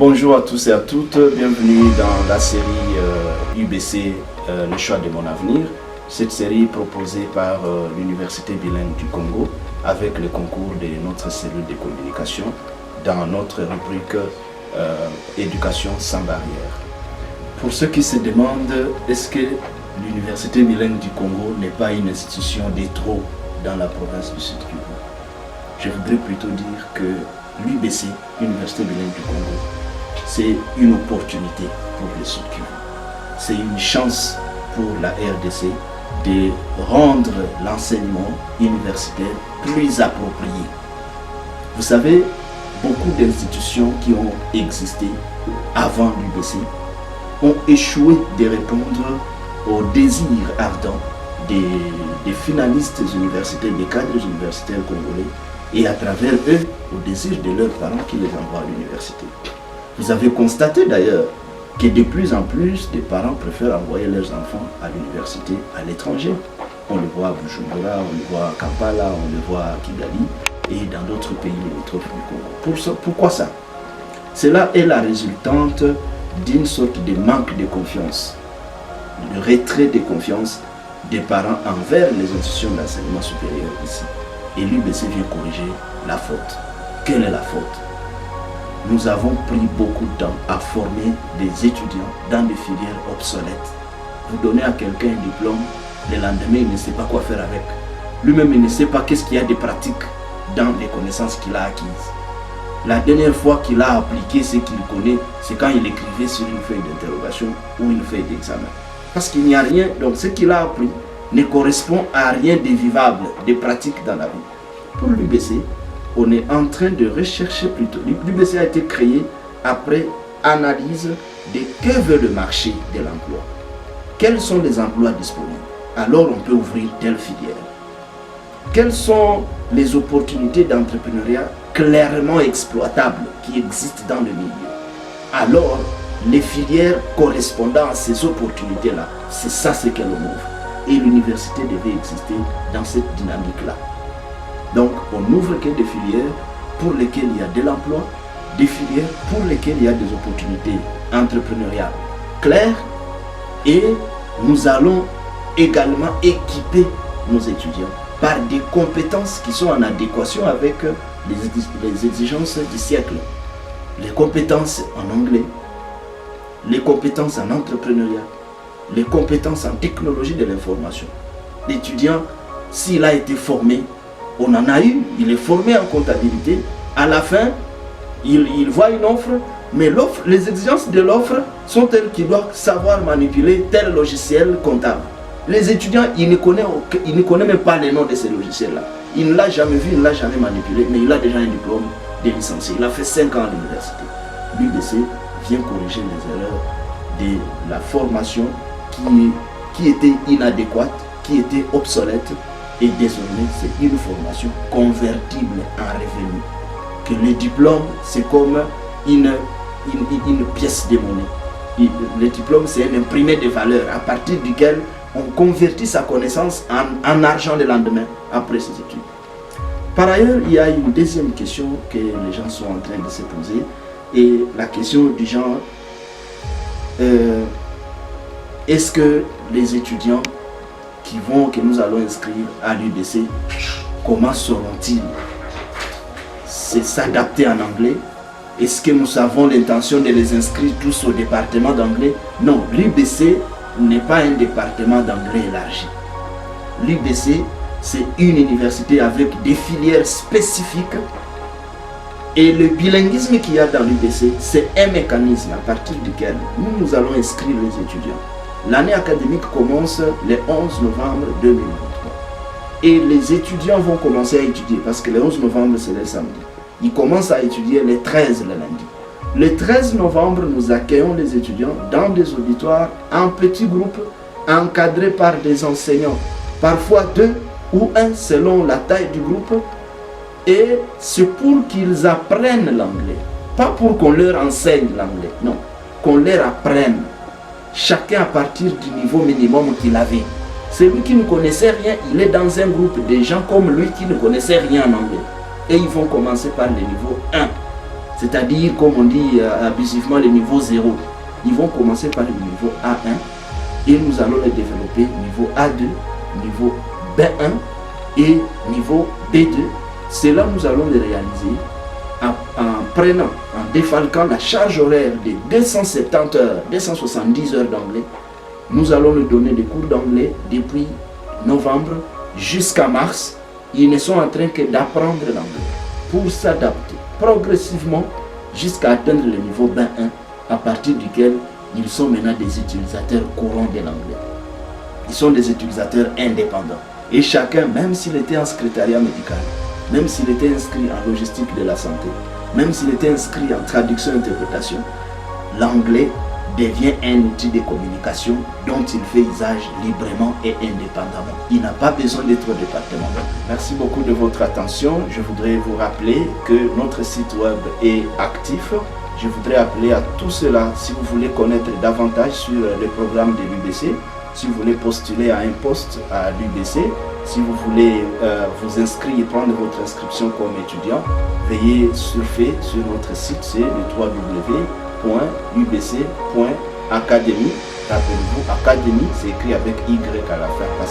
Bonjour à tous et à toutes, bienvenue dans la série UBC, le choix de mon avenir. Cette série proposée par l'Université bilingue du Congo avec le concours de notre cellule de communication dans notre rubrique éducation sans barrière. Pour ceux qui se demandent, est-ce que l'Université bilingue du Congo n'est pas une institution de trop dans la province du Sud-Kivu? Je voudrais plutôt dire que l'UBC, l'Université bilingue du Congo, c'est une opportunité pour le Sud-Kivu. C'est une chance pour la RDC de rendre l'enseignement universitaire plus approprié. Vous savez, beaucoup d'institutions qui ont existé avant l'UBC ont échoué de répondre aux désirs ardents des finalistes universitaires, des cadres universitaires congolais et à travers eux, aux désirs de leurs parents qui les envoient à l'université. Vous avez constaté d'ailleurs que de plus en plus de parents préfèrent envoyer leurs enfants à l'université à l'étranger. On le voit à Bujumbura, on le voit à Kampala, on le voit à Kigali et dans d'autres pays limitrophes du Congo. Pourquoi ça? Cela est la résultante d'une sorte de manque de confiance, de retrait de confiance des parents envers les institutions d'enseignement supérieur ici. Et l'UBC vient corriger la faute. Quelle est la faute? Nous avons pris beaucoup de temps à former des étudiants dans des filières obsolètes. Vous donnez à quelqu'un un diplôme, le lendemain il ne sait pas quoi faire avec. Lui-même il ne sait pas qu'est-ce qu'il y a de pratique dans les connaissances qu'il a acquises. La dernière fois qu'il a appliqué ce qu'il connaît, c'est quand il écrivait sur une feuille d'interrogation ou une feuille d'examen. Parce qu'il n'y a rien, donc ce qu'il a appris ne correspond à rien de vivable, de pratique dans la vie. Pour l'UBC, on est en train de rechercher plutôt. L'UBC a été créé après analyse de que veut le marché de l'emploi. Quels sont les emplois disponibles? Alors on peut ouvrir telle filière. Quelles sont les opportunités d'entrepreneuriat clairement exploitables qui existent dans le milieu? Alors les filières correspondant à ces opportunités-là, c'est ça ce qu'elle ouvre. Et l'université devait exister dans cette dynamique-là. Donc, on n'ouvre que des filières pour lesquelles il y a de l'emploi, des filières pour lesquelles il y a des opportunités entrepreneuriales claires, et nous allons également équiper nos étudiants par des compétences qui sont en adéquation avec les exigences du siècle. Les compétences en anglais, les compétences en entrepreneuriat, les compétences en technologie de l'information. L'étudiant, s'il a été formé, on en a eu, il est formé en comptabilité. À la fin, il voit une offre, mais les exigences de l'offre sont telles qu'il doit savoir manipuler tel logiciel comptable. Les étudiants, ils ne connaissent même pas les noms de ces logiciels-là. Il ne l'a jamais vu, il ne l'a jamais manipulé, mais il a déjà un diplôme de licencié. Il a fait 5 ans à l'université. L'UBC vient corriger les erreurs de la formation qui était inadéquate, qui était obsolète. Et désormais, c'est une formation convertible en revenu. Que le diplôme, c'est comme une pièce de monnaie. Le diplôme, c'est un imprimé de valeur à partir duquel on convertit sa connaissance en argent le lendemain après ses études. Par ailleurs, il y a une deuxième question que les gens sont en train de se poser. Et la question du genre, est-ce que les étudiants que nous allons inscrire à l'UBC, comment seront-ils s'adapter en anglais? Est-ce que nous avons l'intention de les inscrire tous au département d'anglais? Non, l'UBC n'est pas un département d'anglais élargi. L'UBC, c'est une université avec des filières spécifiques. Et le bilinguisme qu'il y a dans l'UBC, c'est un mécanisme à partir duquel nous allons inscrire les étudiants. L'année académique commence le 11 novembre 2023. Et les étudiants vont commencer à étudier, parce que le 11 novembre c'est le samedi. Ils commencent à étudier le 13 le lundi. Le 13 novembre, nous accueillons les étudiants dans des auditoires en petits groupes, encadrés par des enseignants, parfois 2 ou 1 selon la taille du groupe. Et c'est pour qu'ils apprennent l'anglais. Pas pour qu'on leur enseigne l'anglais, non. Qu'on leur apprenne. Chacun à partir du niveau minimum qu'il avait. Celui qui ne connaissait rien, il est dans un groupe de gens comme lui qui ne connaissaient rien en anglais. Et ils vont commencer par le niveau 1. c'est-à-dire, comme on dit abusivement, le niveau 0. Ils vont commencer par le niveau A1 et nous allons les développer niveau A2, niveau B1 et niveau B2. Cela, nous allons le réaliser en défalquant la charge horaire de 270 heures, 270 heures d'anglais. Nous allons lui donner des cours d'anglais depuis novembre jusqu'à mars. Ils ne sont en train que d'apprendre l'anglais pour s'adapter progressivement jusqu'à atteindre le niveau B1, à partir duquel ils sont maintenant des utilisateurs courants de l'anglais. Ils sont des utilisateurs indépendants. Et chacun, même s'il était en secrétariat médical, même s'il était inscrit en logistique de la santé, même s'il était inscrit en traduction-interprétation, l'anglais devient un outil de communication dont il fait usage librement et indépendamment. Il n'a pas besoin d'être au département. Merci beaucoup de votre attention. Je voudrais vous rappeler que notre site web est actif. Je voudrais appeler à tout cela, si vous voulez connaître davantage sur le programme de l'UBC, si vous voulez postuler à un poste à l'UBC, si vous voulez vous inscrire, prendre votre inscription comme étudiant, veuillez surfer sur notre site, c'est le www.ubc.academy. Rappelez-vous, Academy, c'est écrit avec Y à la fin, pas